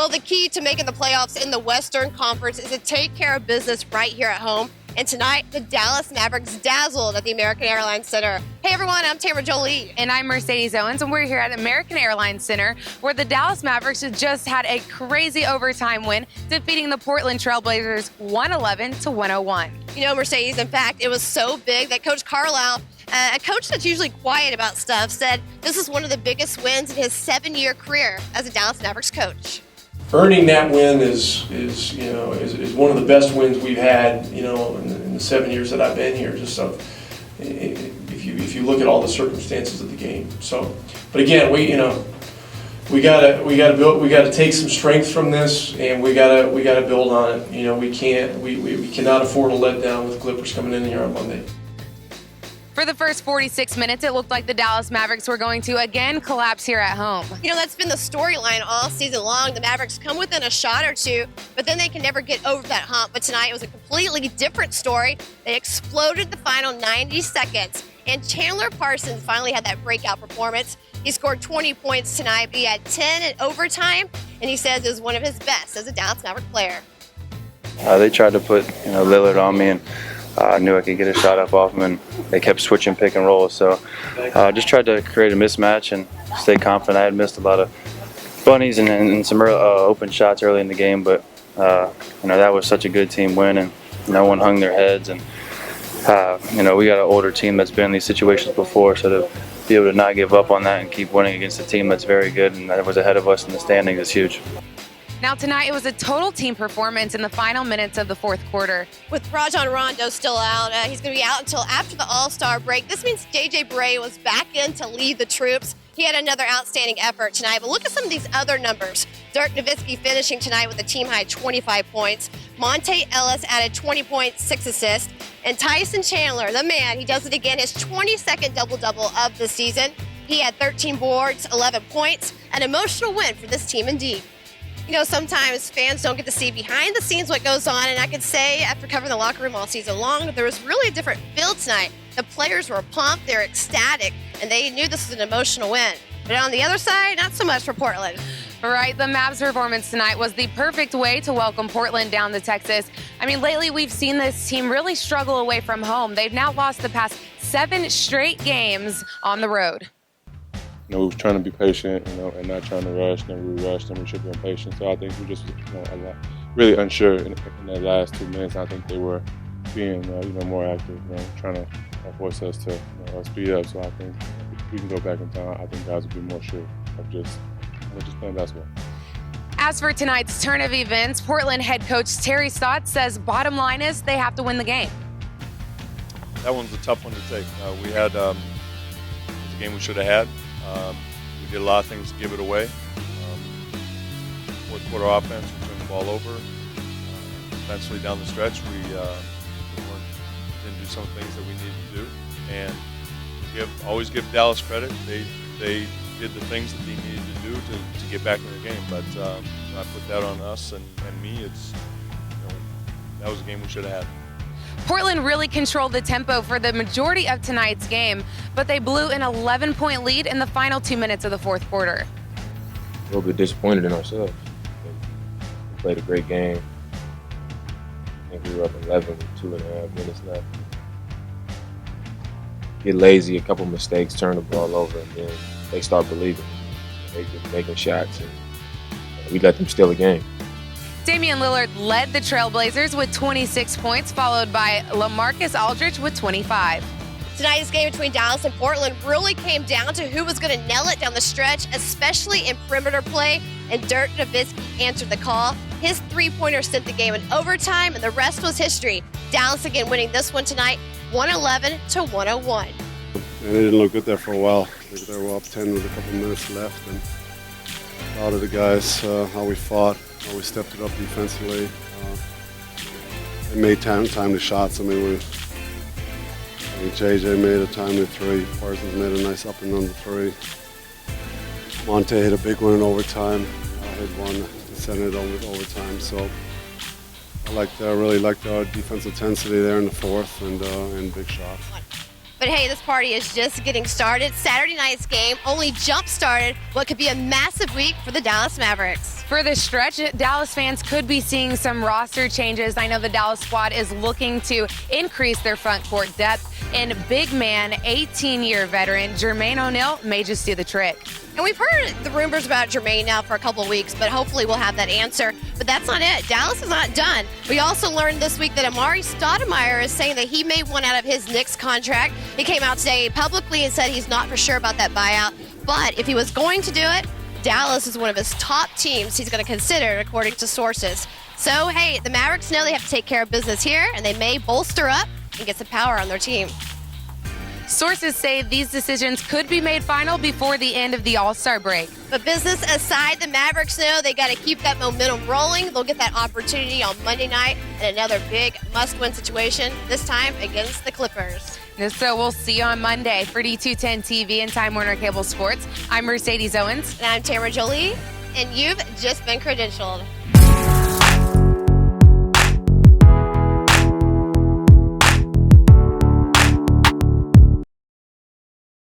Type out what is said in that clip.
Well, the key to making the playoffs in the Western Conference is to take care of business right here at home. And tonight, the Dallas Mavericks dazzled at the American Airlines Center. Hey everyone, I'm Tamara Jolie. And I'm Mercedes Owens, and we're here at American Airlines Center, where the Dallas Mavericks just had a crazy overtime win, defeating the Portland Trailblazers 111-101. You know, Mercedes, in fact, it was so big that Coach Carlisle, a coach that's usually quiet about stuff, said this is one of the biggest wins in his 7-year career as a Dallas Mavericks coach. Earning that win is one of the best wins we've had, in the 7 years that I've been here. Just so, if you look at all the circumstances of the game. So, but again, we gotta take some strength from this, and we gotta build on it. We cannot afford a letdown with the Clippers coming in here on Monday. For the first 46 minutes, it looked like the Dallas Mavericks were going to again collapse here at home. That's been the storyline all season long. The Mavericks come within a shot or two, but then they can never get over that hump. But tonight it was a completely different story. They exploded the final 90 seconds, and Chandler Parsons finally had that breakout performance. He scored 20 points tonight, but he had 10 in overtime, and he says it was one of his best as a Dallas Maverick player. They tried to put Lillard on me, and I knew I could get a shot up off him, and they kept switching pick and roll. So just tried to create a mismatch and stay confident. I had missed a lot of bunnies and some open shots early in the game, but that was such a good team win, and no one hung their heads. And we got an older team that's been in these situations before, so to be able to not give up on that and keep winning against a team that's very good and that was ahead of us in the standings is huge. Now tonight it was a total team performance in the final minutes of the fourth quarter. With Rajon Rondo still out, he's going to be out until after the All-Star break. This means J.J. Bray was back in to lead the troops. He had another outstanding effort tonight, but look at some of these other numbers. Dirk Nowitzki finishing tonight with a team-high 25 points. Monte Ellis added 20 points, 6 assists. And Tyson Chandler, the man, he does it again, his 22nd double-double of the season. He had 13 boards, 11 points, an emotional win for this team indeed. Sometimes fans don't get to see behind the scenes what goes on, and I could say after covering the locker room all season long, there was really a different feel tonight. The players were pumped, they're ecstatic, and they knew this was an emotional win. But on the other side, not so much for Portland. Right, the Mavs' performance tonight was the perfect way to welcome Portland down to Texas. Lately we've seen this team really struggle away from home. They've now lost the past 7 straight games on the road. We were trying to be patient, and not trying to rush. Then we rushed, and we should be impatient. So I think we just, really unsure in the last 2 minutes. I think they were being, more active, trying to force us to speed up. So I think if we can go back in time, I think guys will be more sure of just playing basketball. As for tonight's turn of events, Portland head coach Terry Stotts says bottom line is they have to win the game. That one's a tough one to take. We had it was a game we should have had. We did a lot of things to give it away. Fourth quarter offense, we turned the ball over. Defensively down the stretch, we didn't do some things that we needed to do. And always give Dallas credit. They did the things that they needed to do to get back in the game. But I put that on us and me. That was a game we should have had. Portland really controlled the tempo for the majority of tonight's game, but they blew an 11-point lead in the final 2 minutes of the fourth quarter. A little bit disappointed in ourselves. We played a great game. I think we were up 11 with 2.5 minutes left. Get lazy, a couple mistakes, turn the ball over, and then they start believing. They just making shots, and we let them steal the game. Damian Lillard led the Trailblazers with 26 points, followed by LaMarcus Aldridge with 25. Tonight's game between Dallas and Portland really came down to who was going to nail it down the stretch, especially in perimeter play, and Dirk Nowitzki answered the call. His three-pointer sent the game in overtime, and the rest was history. Dallas again winning this one tonight, 111-101. They didn't look good there for a while. They were up 10 with a couple minutes left, and proud of the guys, how we fought, how we stepped it up defensively. They made timely shots. JJ made a timely three. Parsons made a nice up and under three. Monte hit a big one in overtime. I hit one to send it over overtime. So I really liked our defensive intensity there in the fourth and big shots. But hey, this party is just getting started. Saturday night's game only jump-started what could be a massive week for the Dallas Mavericks. For the stretch, Dallas fans could be seeing some roster changes. I know the Dallas squad is looking to increase their front court depth, and big man, 18-year veteran Jermaine O'Neal may just do the trick. And we've heard the rumors about Jermaine now for a couple of weeks, but hopefully we'll have that answer. But that's not it. Dallas is not done. We also learned this week that Amari Stoudemire is saying that he may want out of his Knicks contract. He came out today publicly and said he's not for sure about that buyout. But if he was going to do it, Dallas is one of his top teams he's going to consider, according to sources. So, hey, the Mavericks know they have to take care of business here, and they may bolster up and get some power on their team. Sources say these decisions could be made final before the end of the All-Star break. But business aside, the Mavericks know they got to keep that momentum rolling. They'll get that opportunity on Monday night and another big must-win situation, this time against the Clippers. So we'll see you on Monday for D210 TV and Time Warner Cable Sports. I'm Mercedes Owens. And I'm Tamara Jolie, and you've just been credentialed.